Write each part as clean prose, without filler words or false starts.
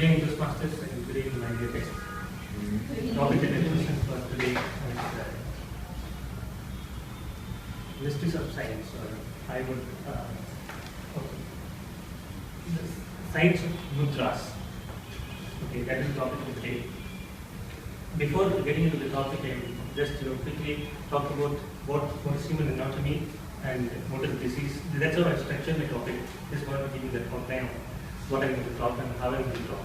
Again, Toastmasters and today in my text. Topic and introduction for today is mysteries of science, or I would the science of mudras. Okay, that is the topic of the day. Before getting into the topic, I will just quickly talk about what is human anatomy and what is disease. That's how I structure my topic. Just want to give you that outline of what I'm going to talk and how I'm going to talk.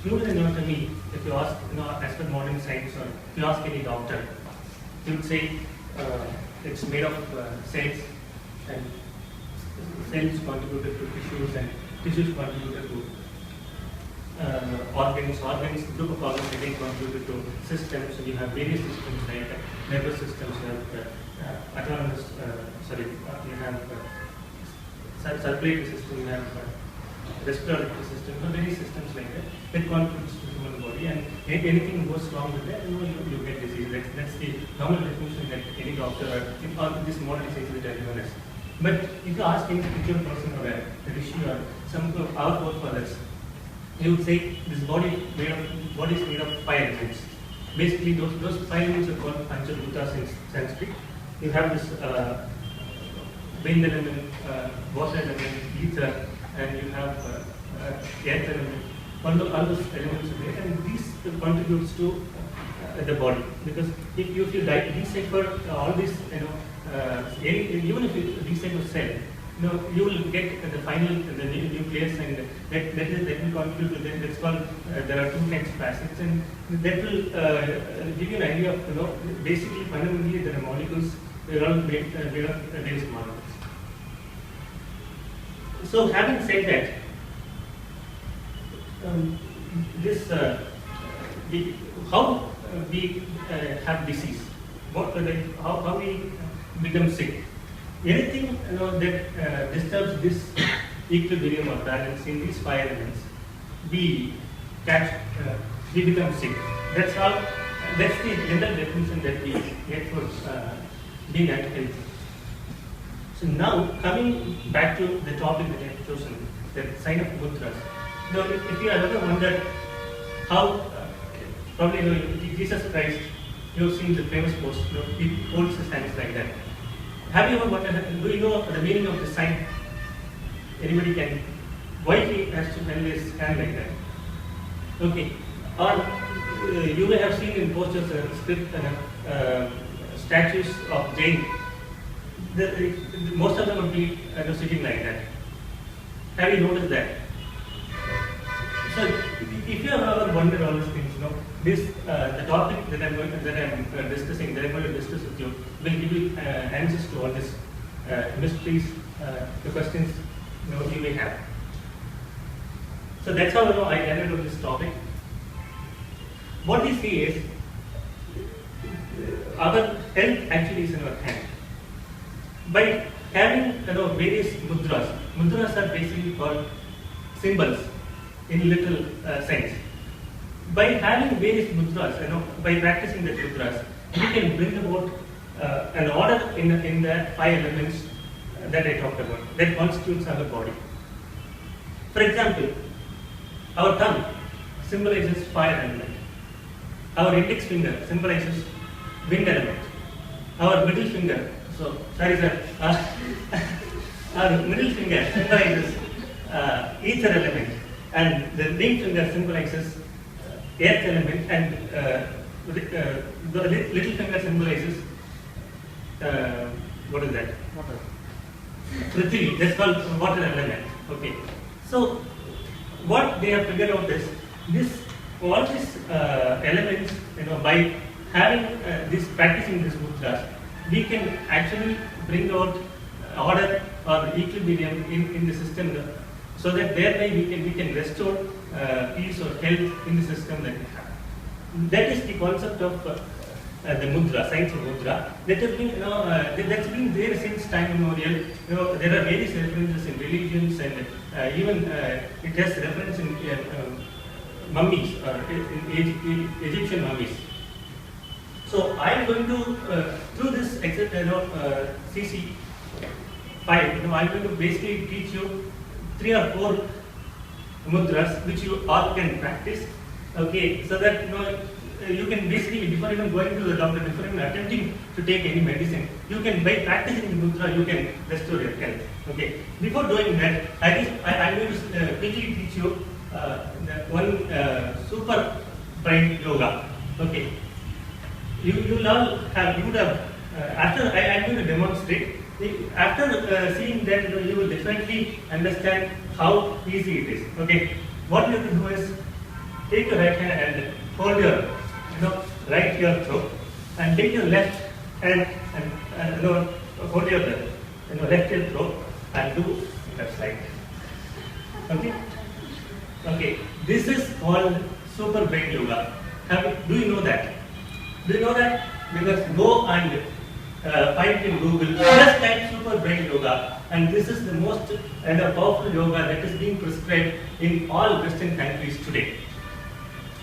Human anatomy, if you ask, as per modern science, or if you ask any doctor, he would say it's made of cells, and cells contributed to tissues, and tissues contributed to organs, group of organs again contributed to systems. So you have various systems like nervous systems, you have autonomous, you have circulatory system, you have respiratory system, various systems like that contributes to the human body, and if anything goes wrong with that, you get disease. That's the normal definition that any doctor or this modern science is telling us. But if you ask any spiritual person or a rishi or some of our forefathers, he would say this body is made of 5 elements. Basically, those 5 elements are called Panchabhutas in Sanskrit. You have this wind element, water element, ether, and you have earth element. All those elements are there, and these contributes to the body. Because if you decipher all this, even if you decipher cell, you will get the final nucleus, and that will contribute to that. That's called there are 2 kinds of acids, and that will give you an idea of basically fundamentally there are molecules. They are all made of various molecules. So having said that, how we have disease, how we become sick. Anything that disturbs this equilibrium or balance in these 5 elements, we become sick. That's the general definition that we get for being unhealthy. So now coming back to the topic that I have chosen, the sign of mudras. If you have ever wondered how, probably Jesus Christ, you have seen the famous post, he holds his hands like that. Have you ever wondered, do you know the meaning of the sign? Anybody can, why he has to hold his hand like that? Okay. Or you may have seen in posters script statues of Jain. Most of them would be sitting like that. Have you noticed that? So, if you have ever wondered all these things, the topic that I'm discussing, that I'm going to discuss with you, will give you answers to all these mysteries, the questions you may have. So that's how I ended on this topic. What we see is our health actually is in our hand. By having various mudras are basically called symbols in literal sense. By having various mudras, by practicing the mudras, we can bring about an order in the 5 elements that I talked about that constitutes our body. For example, our thumb symbolizes fire element. Our index finger symbolizes wind element. Our middle finger, our middle finger symbolizes ether element, and the ring finger symbolizes earth element, and the little finger symbolizes what is that? Water. Prithvi, that's called water element. Okay. So what they have figured out is all these elements, by having practicing this mudras, we can actually bring out order or equilibrium in the system, so that thereby we can restore peace or health in the system that we have. That is the concept of the mudra, science of mudra. That has been that's been there since time immemorial. There are various references in religions, and even it has reference in mummies, in Egyptian mummies. So I am going to through this CC5, I'm going to basically teach you 3 or 4 mudras which you all can practice. Okay, so that you can basically, before even going to the doctor, before even attempting to take any medicine, you can, by practicing the mudra, you can restore your health. Okay, before doing that, I'm going to quickly teach you one super brain yoga. Okay, you all have, you would have, after I'm going to demonstrate. After seeing that, you will definitely understand how easy it is. Okay, what you have to do is take your right hand and hold your, right your throat, and take your left hand and hold your left your throat and do left side. Okay. Okay. This is called super brain yoga. Do you know that? Do you know that? Because go and find in Google, just type super brain yoga, and this is the most powerful yoga that is being prescribed in all Western countries today.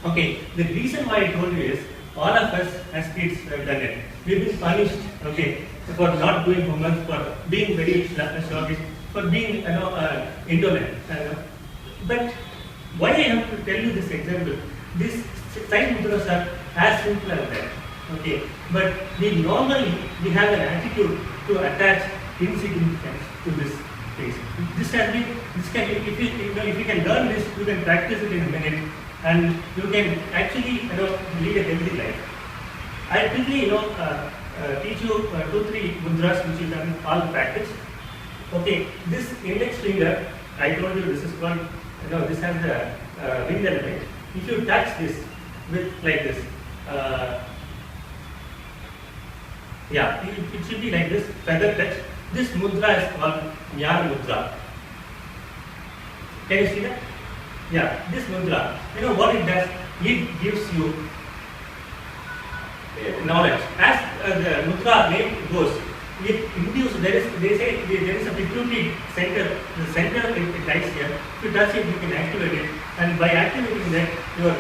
Okay, the reason why I told you is, all of us as kids have done it. We've been punished, okay, for not doing homework, for being very sluggish, for being indolent. But why I have to tell you this example? These side mudras are as simple as that. Okay, but we have an attitude to attach insignificance to this phase. This can be, if you can learn this, you can practice it in a minute, and you can actually lead a healthy life. I quickly teach you 2-3 mudras which you can all practice. Okay, this index finger, I told you this is called, this has the ring element. If you touch this with like this. It should be like this, feather touch. This mudra is called Jnana Mudra. Can you see that? Yeah, this mudra, what it does? It gives you knowledge. As the mudra name goes, it induces, they say there is a pituitary center, the center it lies here. If you touch it, you can activate it, and by activating that, your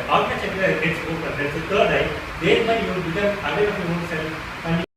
Ajna chakra gets open. That's the third eye. Thereby you become aware of your own self, and